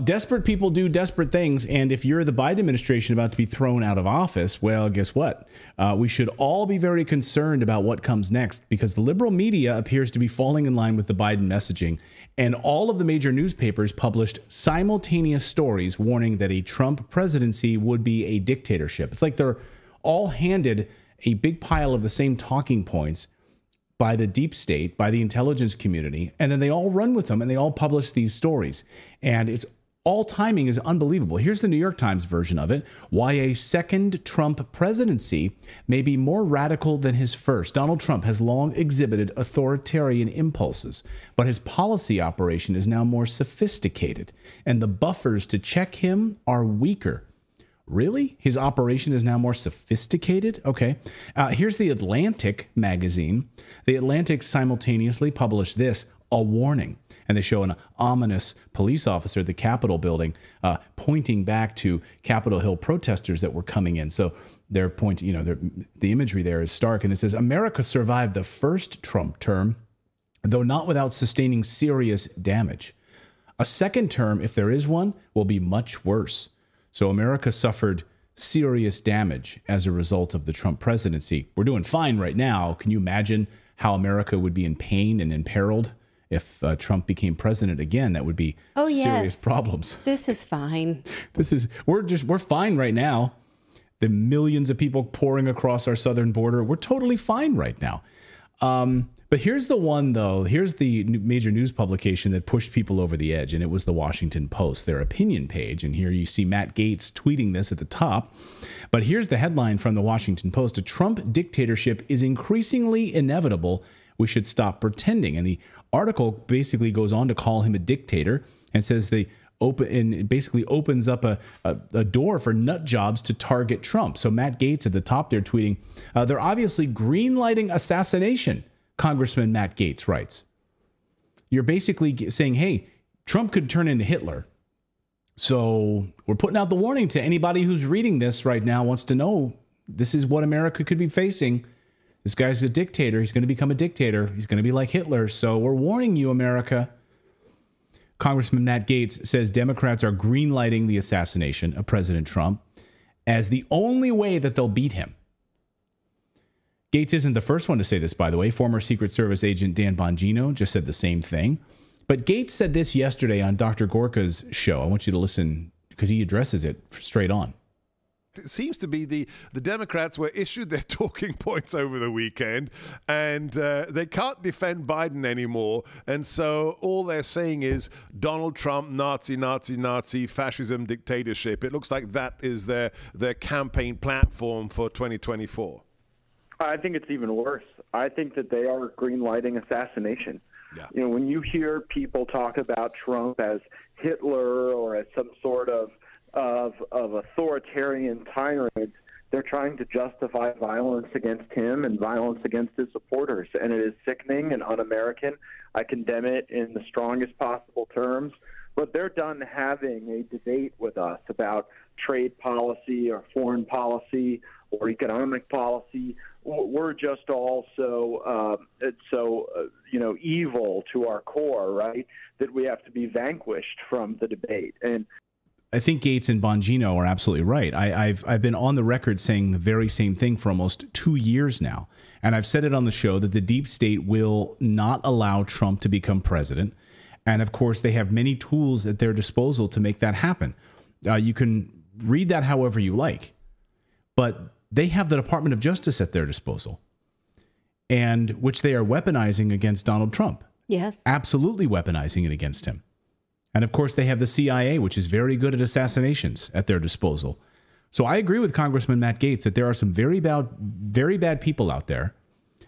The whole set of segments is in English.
Desperate people do desperate things, and if you're the Biden administration about to be thrown out of office, well, guess what? We should all be very concerned about what comes next, because the liberal media appears to be falling in line with the Biden messaging, and all of the major newspapers published simultaneous stories warning that a Trump presidency would be a dictatorship. It's like they're all handed a big pile of the same talking points by the deep state, by the intelligence community, and then they all run with them and they all publish these stories. And it's all timing is unbelievable. Here's the New York Times version of it. Why a second Trump presidency may be more radical than his first. Donald Trump has long exhibited authoritarian impulses, but his policy operation is now more sophisticated, and the buffers to check him are weaker. Really? His operation is now more sophisticated? Okay. Here's the Atlantic magazine. The Atlantic simultaneously published this, a warning. And they show an ominous police officer at the Capitol building pointing back to Capitol Hill protesters that were coming in. So they're pointing, the imagery there is stark. And it says, America survived the first Trump term, though not without sustaining serious damage. A second term, if there is one, will be much worse. So America suffered serious damage as a result of the Trump presidency. We're doing fine right now. Can you imagine how America would be in pain and imperiled if Trump became president again? That would be serious problems. This is fine. We're fine right now. The millions of people pouring across our southern border, we're totally fine right now. But here's the one, though. Here's the major news publication that pushed people over the edge, and it was the Washington Post, their opinion page. And here you see Matt Gaetz tweeting this at the top. But here's the headline from the Washington Post. A Trump dictatorship is increasingly inevitable. We should stop pretending. And the article basically goes on to call him a dictator and says it basically opens up a door for nut jobs to target Trump. So Matt Gaetz at the top there tweeting, they're obviously greenlighting assassination, Congressman Matt Gaetz writes. You're basically saying, hey, Trump could turn into Hitler. So we're putting out the warning to anybody who's reading this right now, wants to know this is what America could be facing. This guy's a dictator. He's going to become a dictator. He's going to be like Hitler. So we're warning you, America. Congressman Matt Gaetz says Democrats are greenlighting the assassination of President Trump as the only way that they'll beat him. Gaetz isn't the first one to say this, by the way. Former Secret Service agent Dan Bongino just said the same thing. But Gaetz said this yesterday on Dr. Gorka's show. I want you to listen because he addresses it straight on. It seems to be the Democrats were issued their talking points over the weekend, and they can't defend Biden anymore. And so all they're saying is Donald Trump, Nazi, Nazi, Nazi, fascism, dictatorship. It looks like that is their campaign platform for 2024. I think it's even worse. I think that they are greenlighting assassination. Yeah. When you hear people talk about Trump as Hitler or as some sort of authoritarian tyrant, they're trying to justify violence against him and violence against his supporters. And it is sickening and un-American. I condemn it in the strongest possible terms. But they're done having a debate with us about trade policy or foreign policy or economic policy. We're just all so evil to our core, right, that we have to be vanquished from the debate. And I think Gaetz and Bongino are absolutely right. I've been on the record saying the very same thing for almost 2 years now. And I've said it on the show that the deep state will not allow Trump to become president. And of course, they have many tools at their disposal to make that happen. You can read that however you like, but they have the Department of Justice at their disposal, and which they are weaponizing against Donald Trump. Yes. Absolutely weaponizing it against him. And of course, they have the CIA, which is very good at assassinations, at their disposal. So I agree with Congressman Matt Gaetz that there are some very bad people out there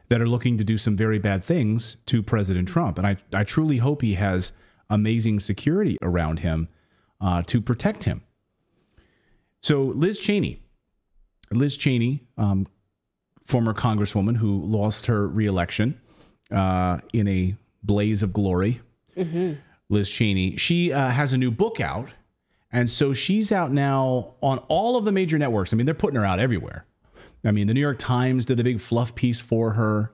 that are looking to do some very bad things to President Trump. And I truly hope he has amazing security around him to protect him. So Liz Cheney, former congresswoman who lost her reelection in a blaze of glory. Mm-hmm. Liz Cheney, she has a new book out. And so she's out now on all of the major networks. I mean, they're putting her out everywhere. I mean, the New York Times did a big fluff piece for her.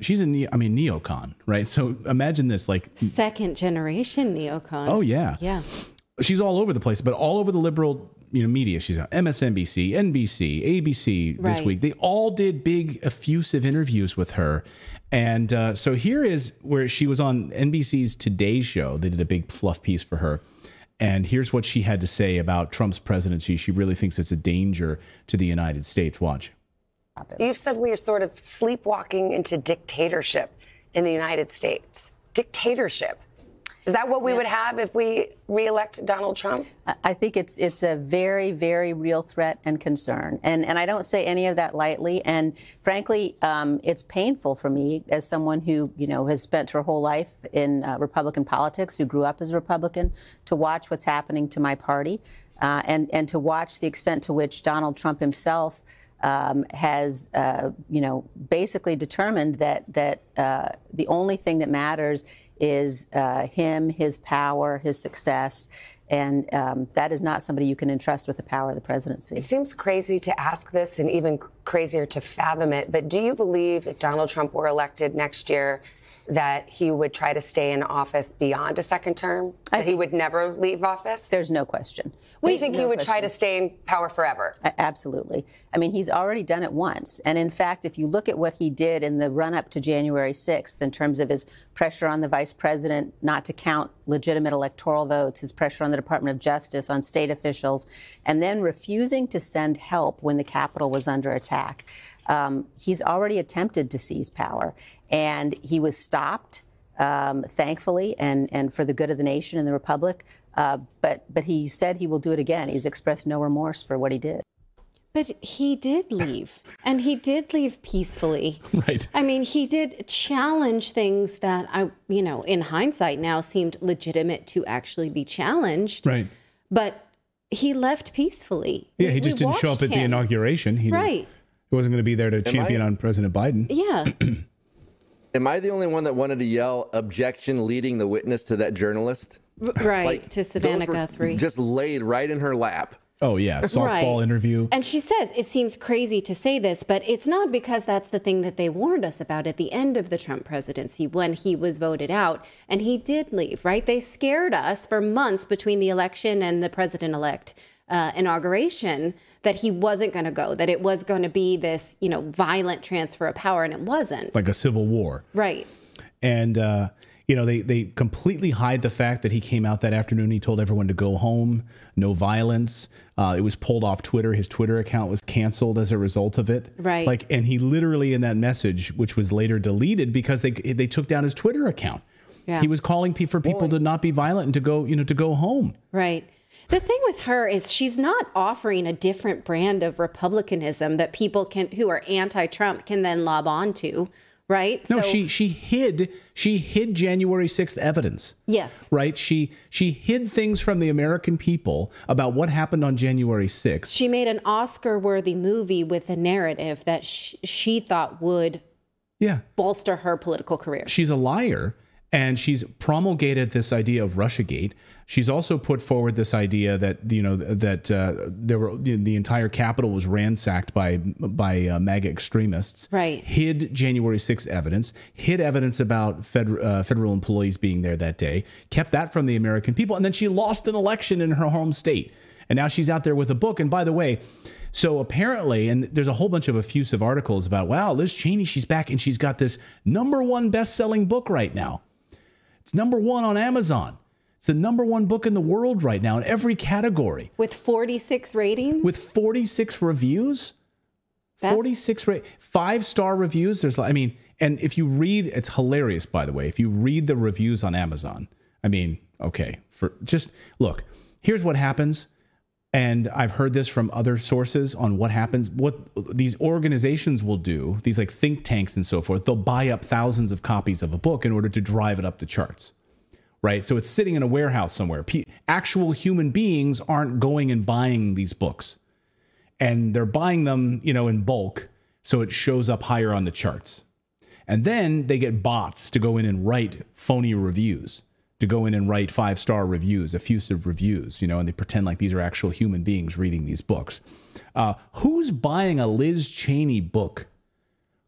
She's a neocon, right? So imagine this, like second generation neocon. Oh, yeah. Yeah. She's all over the place, but all over the liberal media. She's on MSNBC, NBC, ABC this week. They all did big, effusive interviews with her. And so here is where she was on NBC's Today Show. They did a big fluff piece for her. And here's what she had to say about Trump's presidency. She really thinks it's a danger to the United States. Watch. You've said we are sort of sleepwalking into dictatorship in the United States. Dictatorship. Is that what we would have if we reelect Donald Trump? I think it's a very, very real threat and concern. And I don't say any of that lightly. And frankly, it's painful for me as someone who, has spent her whole life in Republican politics, who grew up as a Republican, to watch what's happening to my party and to watch the extent to which Donald Trump himself has, basically determined that the only thing that matters is him, his power, his success. And that is not somebody you can entrust with the power of the presidency. It seems crazy to ask this and even crazier to fathom it. But do you believe if Donald Trump were elected next year that he would try to stay in office beyond a second term? That he would never leave office? There's no question. Do you think he would try to stay in power forever? Absolutely. I mean, he's already done it once. And in fact, if you look at what he did in the run-up to January 6th in terms of his pressure on the vice president not to count legitimate electoral votes, his pressure on the Department of Justice, on state officials, and then refusing to send help when the Capitol was under attack, he's already attempted to seize power. And he was stopped, thankfully, and for the good of the nation and the republic. But he said he will do it again. He's expressed no remorse for what he did. But he did leave, and he did leave peacefully. Right. I mean, he did challenge things that in hindsight now seemed legitimate to actually be challenged. Right. But he left peacefully. Yeah, he just didn't show up at the inauguration. He wasn't going to be there to champion on President Biden. Yeah. Am I the only one that wanted to yell objection leading the witness to that journalist? Right, to Savannah Guthrie. Just laid right in her lap. Oh, yeah, softball interview. And she says, it seems crazy to say this, but it's not because that's the thing that they warned us about at the end of the Trump presidency when he was voted out. And he did leave, right? They scared us for months between the election and the president-elect inauguration that he wasn't going to go, that it was going to be this, violent transfer of power, and it wasn't. Like a civil war. Right. And, they completely hide the fact that he came out that afternoon. He told everyone to go home, no violence. It was pulled off Twitter. His Twitter account was canceled as a result of it. Right. And he literally in that message, which was later deleted because they took down his Twitter account. Yeah. He was calling for people to not be violent and to go, to go home. Right. The thing with her is she's not offering a different brand of republicanism that people who are anti-Trump can then lob onto. Right. No, she hid January 6th evidence. Yes. Right. She hid things from the American people about what happened on January 6th. She made an Oscar-worthy movie with a narrative that she thought would bolster her political career. She's a liar. And she's promulgated this idea of Russiagate. She's also put forward this idea that the entire Capitol was ransacked by MAGA extremists. Right. Hid January 6th evidence. Hid evidence about federal employees being there that day. Kept that from the American people. And then she lost an election in her home state. And now she's out there with a book. And by the way, so apparently, and there's a whole bunch of effusive articles about, wow, Liz Cheney, she's back and she's got this #1 best-selling book right now. It's #1 on Amazon. It's the #1 book in the world right now in every category. With 46 ratings? With 46 reviews? 46 5-star reviews. And if you read, it's hilarious, by the way. If you read the reviews on Amazon, look, here's what happens. And I've heard this from other sources on what happens, what these organizations will do, these like think tanks and so forth, they'll buy up thousands of copies of a book in order to drive it up the charts, right? So it's sitting in a warehouse somewhere. Actual human beings aren't going and buying these books. And they're buying them, in bulk, so it shows up higher on the charts. And then they get bots to go in and write phony reviews. To go in and write 5-star reviews, effusive reviews, and they pretend like these are actual human beings reading these books. Who's buying a Liz Cheney book?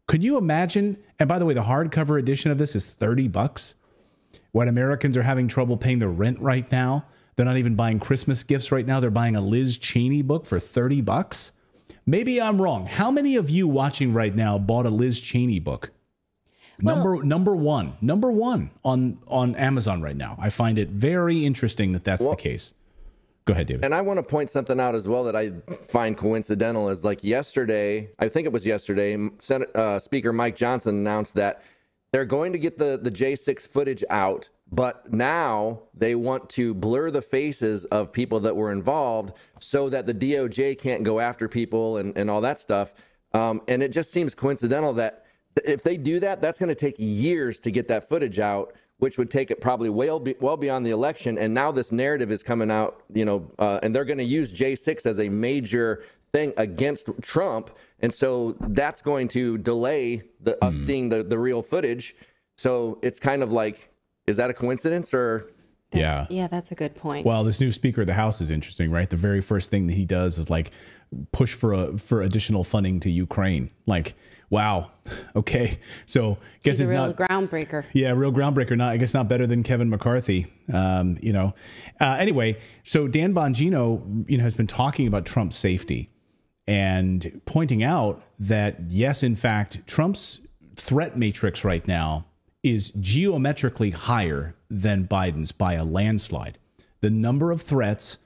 Could you imagine? And by the way, the hardcover edition of this is $30. What Americans are having trouble paying their rent right now. They're not even buying Christmas gifts right now. They're buying a Liz Cheney book for $30. Maybe I'm wrong. How many of you watching right now bought a Liz Cheney book? Well, number one on Amazon right now. I find it very interesting that that's the case. Go ahead, David. And I want to point something out as well that I find coincidental is like yesterday, I think it was yesterday, Speaker Mike Johnson announced that they're going to get the J6 footage out, but now they want to blur the faces of people that were involved so that the DOJ can't go after people and all that stuff. And it just seems coincidental that if they do that, that's going to take years to get that footage out, which would take it probably well beyond the election. And now this narrative is coming out, and they're going to use J6 as a major thing against Trump. And so that's going to delay us seeing the real footage. So it's kind of like, is that a coincidence or? Yeah, that's a good point. Well, this new Speaker of the House is interesting, right? The very first thing that he does is like push for additional funding to Ukraine. Like, wow. Okay. So guess he's it's a real not groundbreaker. Yeah, real groundbreaker. I guess not better than Kevin McCarthy. Anyway, so Dan Bongino, has been talking about Trump's safety and pointing out that yes, in fact, Trump's threat matrix right now is geometrically higher than Biden's by a landslide. The number of threats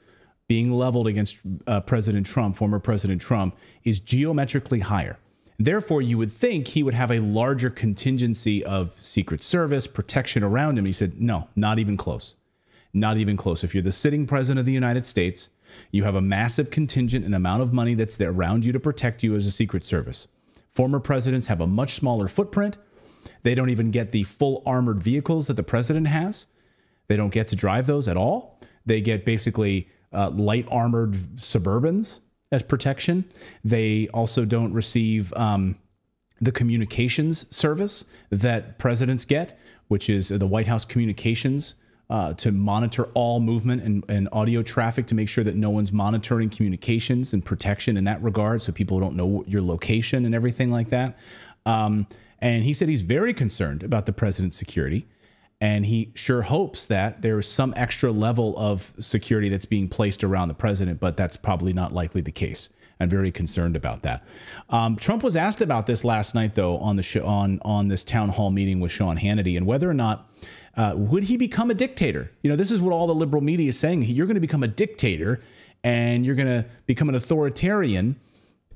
being leveled against President Trump, former President Trump, is geometrically higher. Therefore, you would think he would have a larger contingency of Secret Service protection around him. He said, no, not even close. Not even close. If you're the sitting president of the United States, you have a massive contingent and amount of money that's there around you to protect you as a Secret Service. Former presidents have a much smaller footprint. They don't even get the full armored vehicles that the president has. They don't get to drive those at all. They get basically light armored Suburbans as protection. They also don't receive the communications service that presidents get, which is the White House communications to monitor all movement and audio traffic to make sure that no one's monitoring communications and protection in that regard, so people don't know your location and everything like that. And he said he's very concerned about the president's security. And he sure hopes that there is some extra level of security that's being placed around the president, but that's probably not likely the case. I'm very concerned about that. Trump was asked about this last night, though, on the show, on this town hall meeting with Sean Hannity, and whether or not would he become a dictator? This is what all the liberal media is saying. You're going to become a dictator, and you're going to become an authoritarian.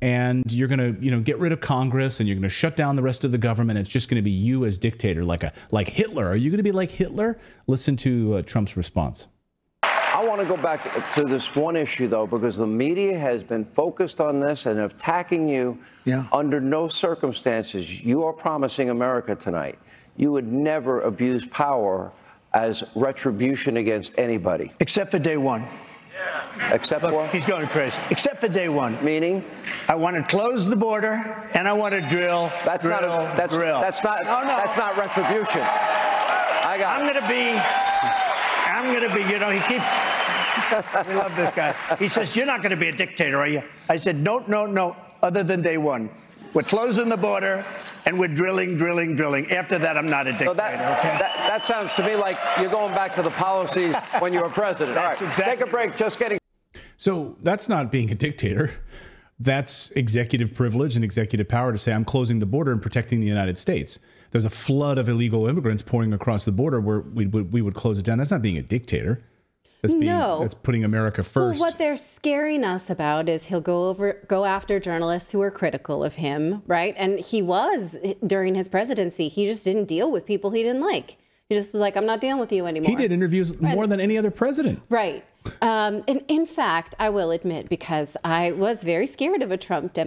And you're going to, get rid of Congress, and you're going to shut down the rest of the government. It's just going to be you as dictator, like Hitler. Are you going to be like Hitler? Listen to Trump's response. I want to go back to this one issue, though, because the media has been focused on this and attacking you. Yeah. Under no circumstances, you are promising America tonight you would never abuse power as retribution against anybody. Except for day one. Except what? He's going crazy. Except for day one. Meaning? I want to close the border and I want to drill. That's not retribution. I'm going to be, he keeps, we love this guy. He says, you're not going to be a dictator, are you? I said, no, other than day one. We're closing the border and we're drilling. After that, I'm not a dictator. So that sounds to me like you're going back to the policies when you were president. All right, exactly. Take a break. Just kidding. So that's not being a dictator. That's executive privilege and executive power to say, I'm closing the border and protecting the United States. There's a flood of illegal immigrants pouring across the border where we would close it down. That's not being a dictator. That's putting America first. Well, what they're scaring us about is he'll go after journalists who are critical of him, right? And he was during his presidency. He just didn't deal with people he didn't like. He just was like, I'm not dealing with you anymore. He did interviews more than any other president. Right. And in fact, I will admit, because I was very scared of a Trump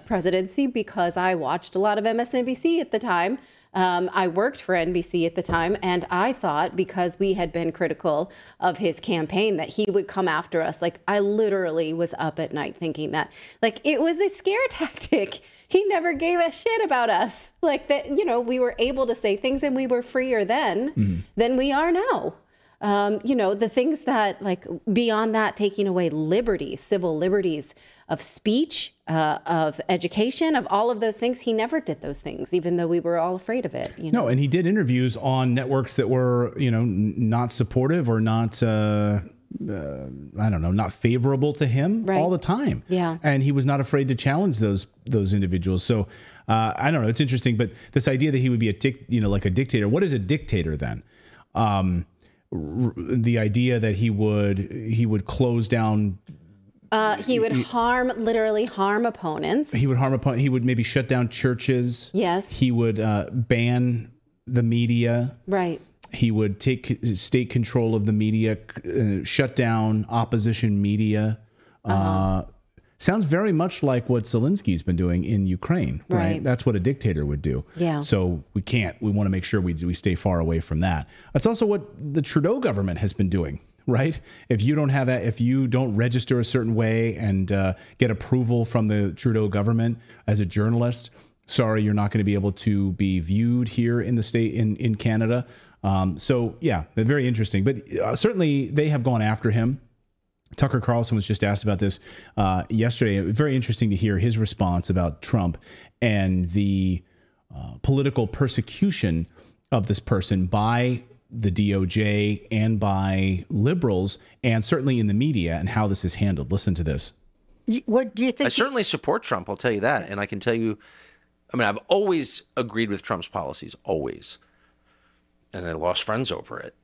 presidency because I watched a lot of MSNBC at the time. I worked for NBC at the time, and I thought because we had been critical of his campaign that he would come after us. Like, I literally was up at night thinking that, like, it was a scare tactic. He never gave a shit about us. Like, that, we were able to say things and we were freer then than we are now. The things that, like, beyond that, taking away liberties, civil liberties of speech, of education, of all of those things. He never did those things, even though we were all afraid of it. No, and he did interviews on networks that were, not supportive or not I don't know, not favorable to him all the time. Yeah. And he was not afraid to challenge those individuals. So I don't know. It's interesting. But this idea that he would be like a dictator. What is a dictator then? The idea that he would close down. He would literally harm opponents. He would harm opponents. He would maybe shut down churches. Yes. He would ban the media. Right. He would take state control of the media, shut down opposition media. Sounds very much like what Zelensky's been doing in Ukraine, right? That's what a dictator would do. Yeah. So we want to make sure we stay far away from that. That's also what the Trudeau government has been doing, right? If you don't register a certain way and get approval from the Trudeau government as a journalist, sorry, you're not going to be able to be viewed here in the state in Canada. So yeah, they're very interesting, but certainly they have gone after him. Tucker Carlson was just asked about this yesterday. Very interesting to hear his response about Trump and the political persecution of this person by the DOJ and by liberals, and certainly in the media, and how this is handled. Listen to this. What do you think? I certainly support Trump, I'll tell you that. And I can tell you, I've always agreed with Trump's policies, always. And I lost friends over it.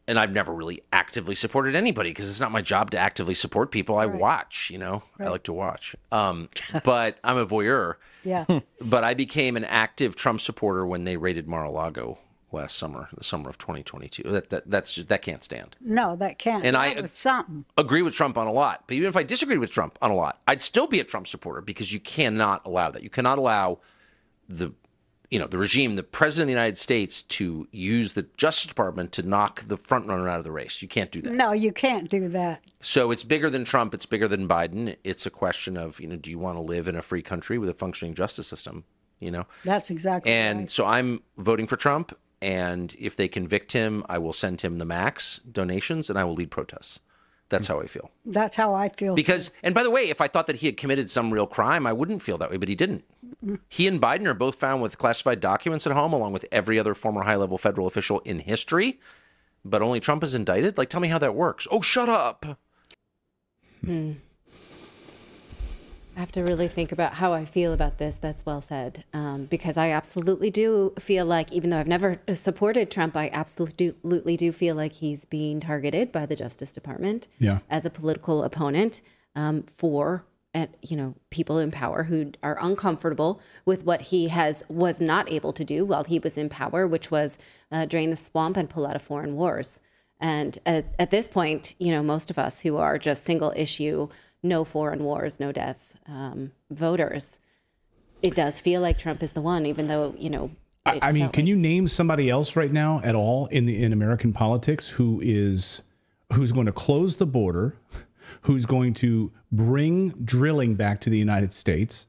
And I've never really actively supported anybody because it's not my job to actively support people. I watch, I like to watch. But I'm a voyeur. Yeah. But I became an active Trump supporter when they raided Mar-a-Lago last summer, the summer of 2022. That can't stand. No, that can't. And that was something. Agree with Trump on a lot. But even if I disagreed with Trump on a lot, I'd still be a Trump supporter because you cannot allow that. You cannot allow the regime, the president of the United States, to use the Justice Department to knock the front runner out of the race. You can't do that. No, you can't do that. So it's bigger than Trump. It's bigger than Biden. It's a question of, do you want to live in a free country with a functioning justice system? That's exactly and right. So I'm voting for Trump. And if they convict him, I will send him the max donations and I will lead protests. That's how I feel. That's how I feel. Because, and by the way, if I thought that he had committed some real crime, I wouldn't feel that way, but he didn't. He and Biden are both found with classified documents at home, along with every other former high-level federal official in history. But only Trump is indicted? Like, tell me how that works. Oh, shut up. I have to really think about how I feel about this. That's well said. Because I absolutely do feel like, even though I've never supported Trump, I absolutely do feel like he's being targeted by the Justice Department as a political opponent for people in power who are uncomfortable with what he was not able to do while he was in power, which was drain the swamp and pull out of foreign wars. And at this point, most of us who are just single issue, no foreign wars, no death voters, it does feel like Trump is the one, even though, can you name somebody else right now at all in American politics who's going to close the border, who's going to bring drilling back to the United States,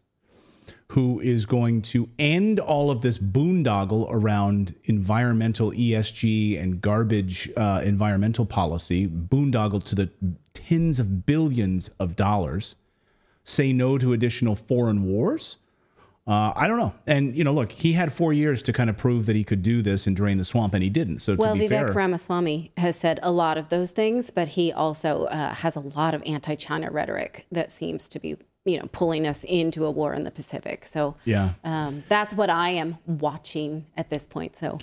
who is going to end all of this boondoggle around environmental ESG and garbage environmental policy, boondoggle to the tens of billions of dollars, say no to additional foreign wars? I don't know. And, look, he had 4 years to kind of prove that he could do this and drain the swamp, and he didn't. So to be fair, Vivek Ramaswamy has said a lot of those things, but he also has a lot of anti-China rhetoric that seems to be, pulling us into a war in the Pacific. So that's what I am watching at this point. So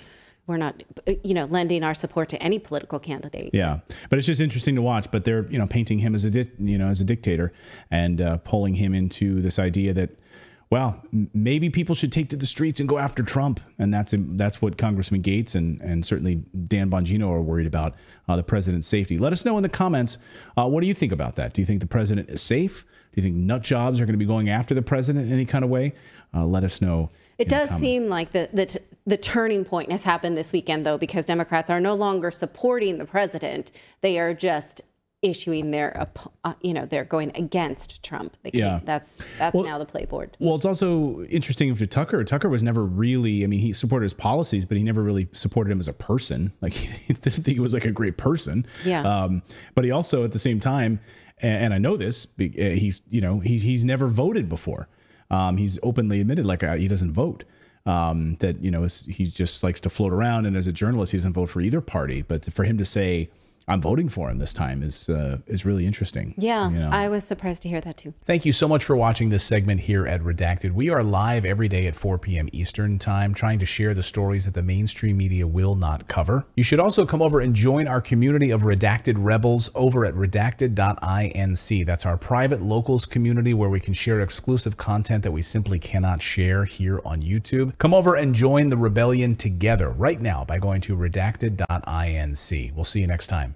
we're not, lending our support to any political candidate. Yeah, but it's just interesting to watch. But they're, painting him as a dictator and pulling him into this idea that, well, maybe people should take to the streets and go after Trump. And that's what Congressman Gaetz and certainly Dan Bongino are worried about, the president's safety. Let us know in the comments. What do you think about that? Do you think the president is safe? Do you think nut jobs are going to be going after the president in any kind of way? Let us know. It does seem like the turning point has happened this weekend, though, because Democrats are no longer supporting the president. They are just issuing their, they're going against Trump. They can't, That's now the playboard. Well, it's also interesting for Tucker. Tucker was never really, he supported his policies, but he never really supported him as a person. Like, he didn't think he was like a great person. Yeah. But he also, at the same time, and I know this, he's never voted before. He's openly admitted he doesn't vote. That he just likes to float around, and as a journalist, he doesn't vote for either party. But for him to say I'm voting for him this time is really interesting. Yeah, you know? I was surprised to hear that too. Thank you so much for watching this segment here at Redacted. We are live every day at 4 p.m. Eastern Time, trying to share the stories that the mainstream media will not cover. You should also come over and join our community of Redacted Rebels over at redacted.inc. That's our private locals community where we can share exclusive content that we simply cannot share here on YouTube. Come over and join the rebellion together right now by going to redacted.inc. We'll see you next time.